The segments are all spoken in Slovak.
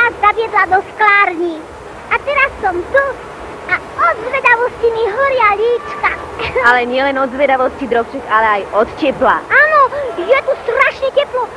nás zaviedla do sklárni. A teraz som tu a od zvedavosti mi horia líčka. Ale nielen od zvedavosti, Drobček, ale aj od tepla. Áno, je tu strašne teplo.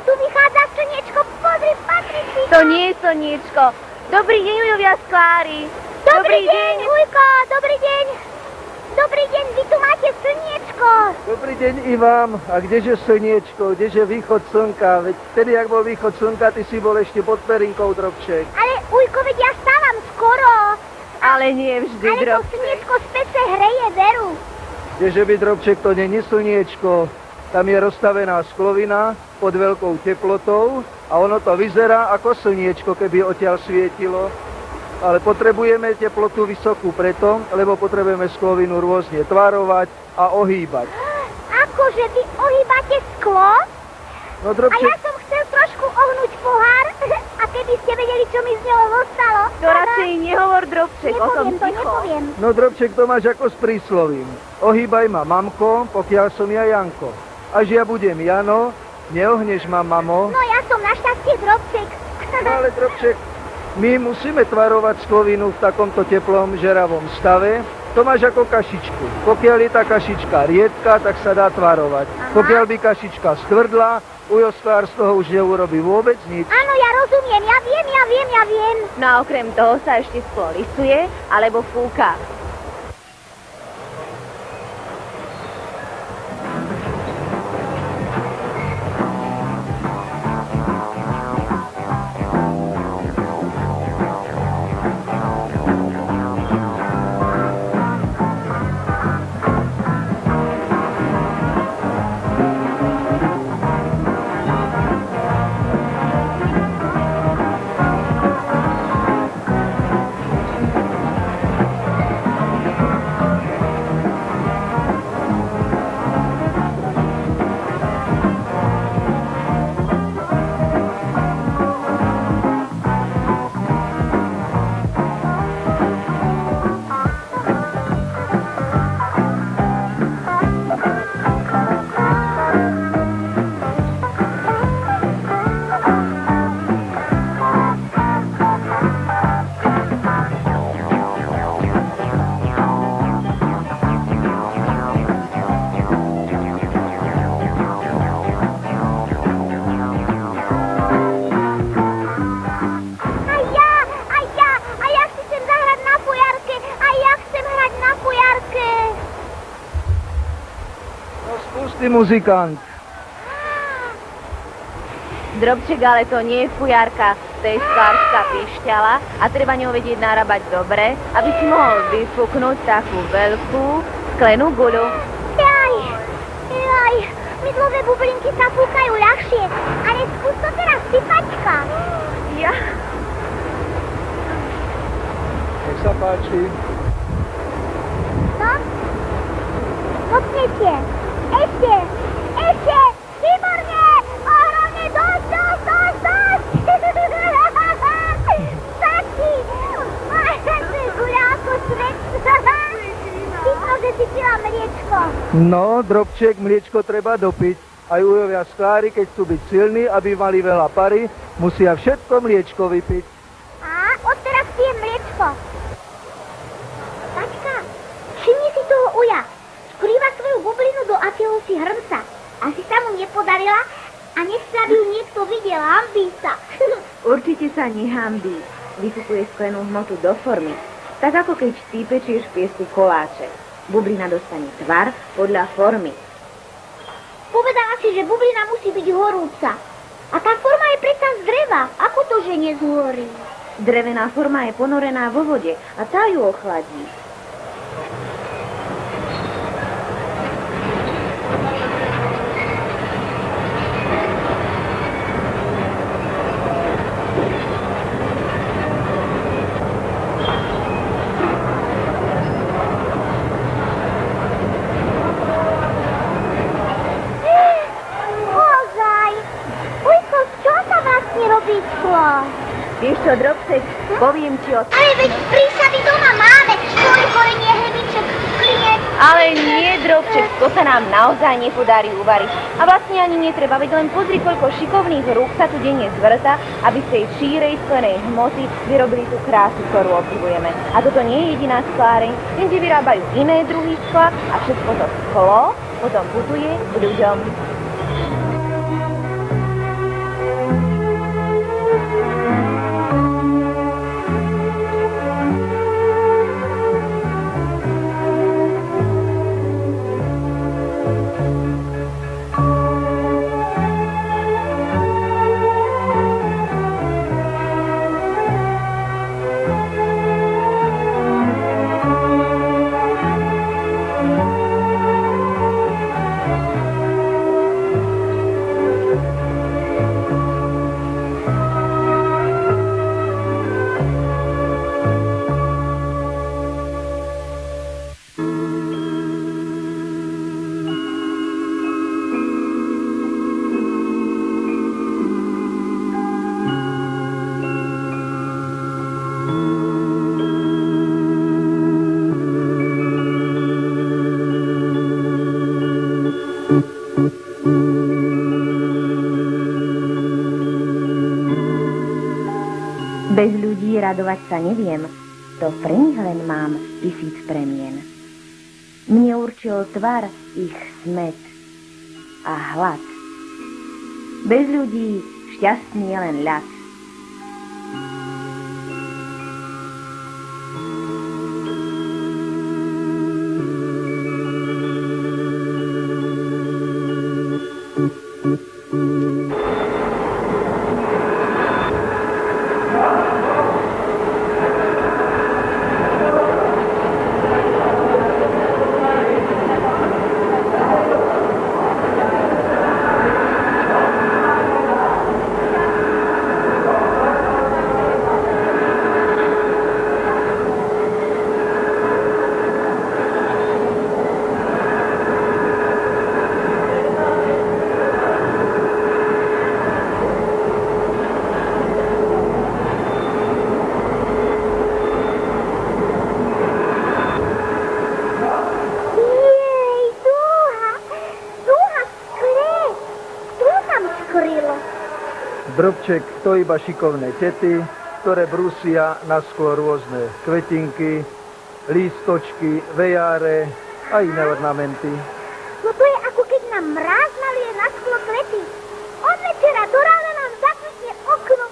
Tu vychádza slniečko. Pozri, Patricia. To nie je slniečko. Dobrý deň, ujovia sklári. Dobrý deň, Ujko, dobrý deň. Dobrý deň, vy tu máte slniečko. Dobrý deň i vám. A kdeže slniečko, kdeže východ slnka? Veď vtedy, ak bol východ slnka, ty si bol ešte pod perinkou, Drobček. Ale Ujko, veď ja stávam skoro. Ale nie vždy, Ale to Drobček. slniečko z pece hreje veru. Kdeže by, Drobček, to není slniečko. Tam je rozstavená sklovina pod veľkou teplotou a ono to vyzerá ako slniečko, keby odtiaľ svietilo. Ale potrebujeme teplotu vysokú preto, lebo potrebujeme sklovinu rôzne tvarovať a ohýbať. Akože vy ohýbate sklo? No, A Drobček, ja som chcel trošku ohnúť pohár. A keby ste vedeli, čo mi z neho zostalo. To radšej nehovor, Drobček, o tom Nepoviem to, ticho. nepoviem. no Drobček, to máš ako s príslovím. Ohýbaj ma, mamko, pokiaľ som ja Janko. Až ja budem Jano, neohneš ma, mamo. No ja som našťastie Drobček. No ale, Drobček, my musíme tvarovať sklovinu v takomto teplom, žeravom stave. To máš ako kašičku. Pokiaľ je tá kašička riedka, tak sa dá tvarovať. Aha. Pokiaľ by kašička stvrdla, ujo sklár z toho už neurobí vôbec nič. Áno, ja rozumiem, ja viem. No a okrem toho sa ešte sklo lisuje alebo fúka. Muzikant. Drobček, ale to nie je fujarka, to je sklárska pišťala a treba ňou vedieť narábať dobre, aby si mohol vyfúknuť takú veľkú sklenú guľu. Jaj, mydlové bublinky sa fúkajú ľahšie, ale skús to teraz ty, Paťka. Ja. Nech sa páči. No? Mocnejšie. Ešte, výborne, ohromne, dosť. Stačí, to je guľa ako svet. Vidno, že si pila mliečko. No, Drobček, mliečko treba dopiť. Aj ujovia sklári, keď chcú byť silní, aby mali veľa pary, musia všetko mliečko vypiť. A odteraz pijem mliečko. Paťka, všimni si toho uja. Skrýva svoju bublinu do akéhosi hrnca. Asi sa mu nepodarila a nechce, aby ju niekto videl, hanbí sa. Určite sa nehambí. Vyfúkuje sklenú hmotu do formy. Tak ako keď ty pečieš v piesku koláče. Bublina dostane tvar podľa formy. Povedala si, že bublina musí byť horúca. A tá forma je predsa z dreva. Ako to, že nezhorí? Drevená forma je ponorená vo vode a tá ju ochladí. Vieš čo, Drobček, poviem ti o... Ale veď prísady doma máme. Korenie, hrebiček, klinec. Ale nie, Drobček, to sa nám naozaj nepodarí uvariť. A vlastne ani netreba, veď len pozri, koľko šikovných rúk sa tu denne zvrta, aby z tej šírej sklenej hmoty vyrobili tú krásu, ktorú obdivujeme. A toto nie je jediná skláreň, kde vyrábajú iné druhy skla a všetko to sklo potom putuje k ľuďom. Bez ľudí radovať sa neviem, to pre nich len mám 1000 premien. Mne určil tvar ich smäd a hlad. Bez ľudí šťastný je len ľad. Drobček, to iba šikovné tety, ktoré brúsia na sklo rôzne kvetinky, lístočky, vejáre a iné ornamenty. No to je ako keď nám mráz nalie na sklo kvety. Od večera do rána nám zakvitne okno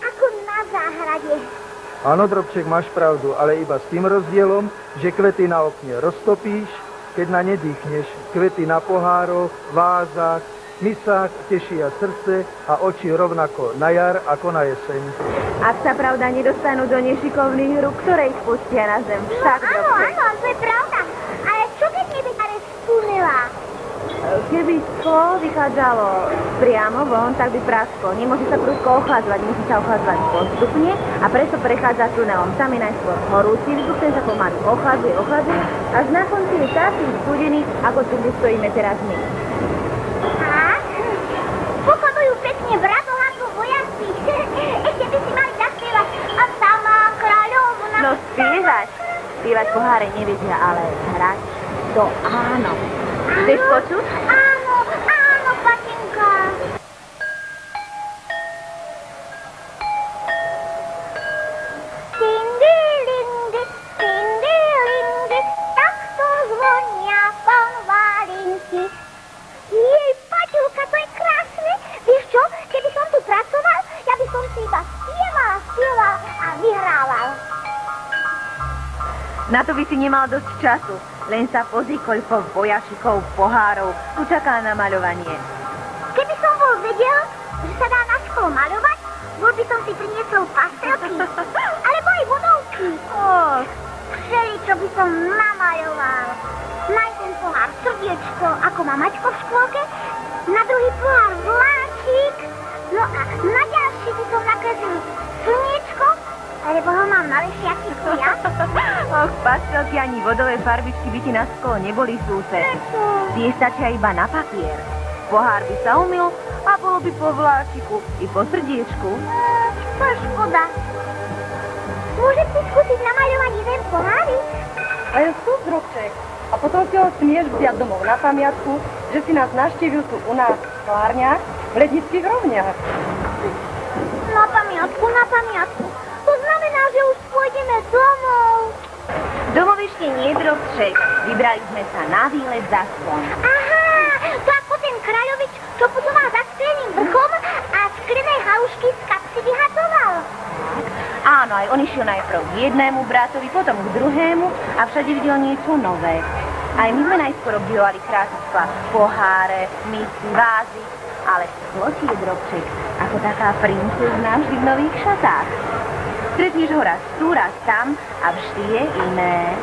ako na záhrade. Áno, Drobček, máš pravdu, ale iba s tým rozdielom, že kvety na okne roztopíš, keď na ne dýchneš. Kvety na pohároch, vázach, misách tešia srdce a oči rovnako na jar ako na jeseň. Ak sa pravda nedostanú do nešikovných rúk, ktoré ich pustia na zem. Však, Drobček. Áno, to je pravda. Ale čo keď nebytare stúnila? Keby sklo vychádzalo priamo von, tak by prasklo. Nemôže sa prudko ochladzovať, musí sa ochladzovať postupne a preto prechádza tunelom. Tam je najskôr horúci vzduch, ten sa pomaly ochladzuje, až na konci je taký studený, ako tu stojíme teraz my. Pochodujú pekne v radohľadku vojaci. Ešte by si mali zaspievať a sama kráľovna. No spievaš. Spívať poháre nevedia, ale hrať to áno. Chceš počuť? Áno, áno, patinka. Tindy-lindy, takto zvonia konvalinky. Jej, Paťulka, to je krásne. Vieš čo, keby som tu pracoval, ja by som si iba spieval a vyhrával. Na to by si nemal dosť času. Len sa pozri, koľko vojašikov pohárov tu čaká na maľovanie. Keby som bol vedel, že sa dá na sklo maľovať, bol by som si priniesol pastelky. Alebo aj vodovky. Všeličo by som namaľoval. Na jeden pohár srdiečko, ako má Maťko v škôlke, na druhý pohár vláčik, no a na ďalší by som nakreslil slniečko, alebo ho mám na vešiaciku ja. Och, pastelky ani vodové farbičky by ti na sklo neboli súsed. Tie stačia iba na papier. Pohár by sa umyl a bolo by po vláčiku i po srdiečku. To je škoda. Môžem si skúsiť namaľovať jeden pohárik? Ale sú, Drobček. a potom si ho smieš vziať domov na pamiatku, že si nás navštívil tu u nás v sklárniach v Lednických rovniach. Na pamiatku, na pamiatku. To znamená, že už pôjdeme domov. Domov ešte nie, Drobček. Vybrali sme sa na výlet za slon. Aha, to ako ten kráľovič, čo tu má za skleným vrchom a sklené halušky z kapsy vyhadzoval. Áno, aj on išiel najprv k jednému bratovi, potom k druhému a všade videl niečo nové. Aj my sme najskôr obdivovali krásu skla, poháre, misky, vázy, ale sklo si je, Drobček, ako taká princezna vždy v nových šatách. Stretneš ho raz tu, raz tam a vždy je iné.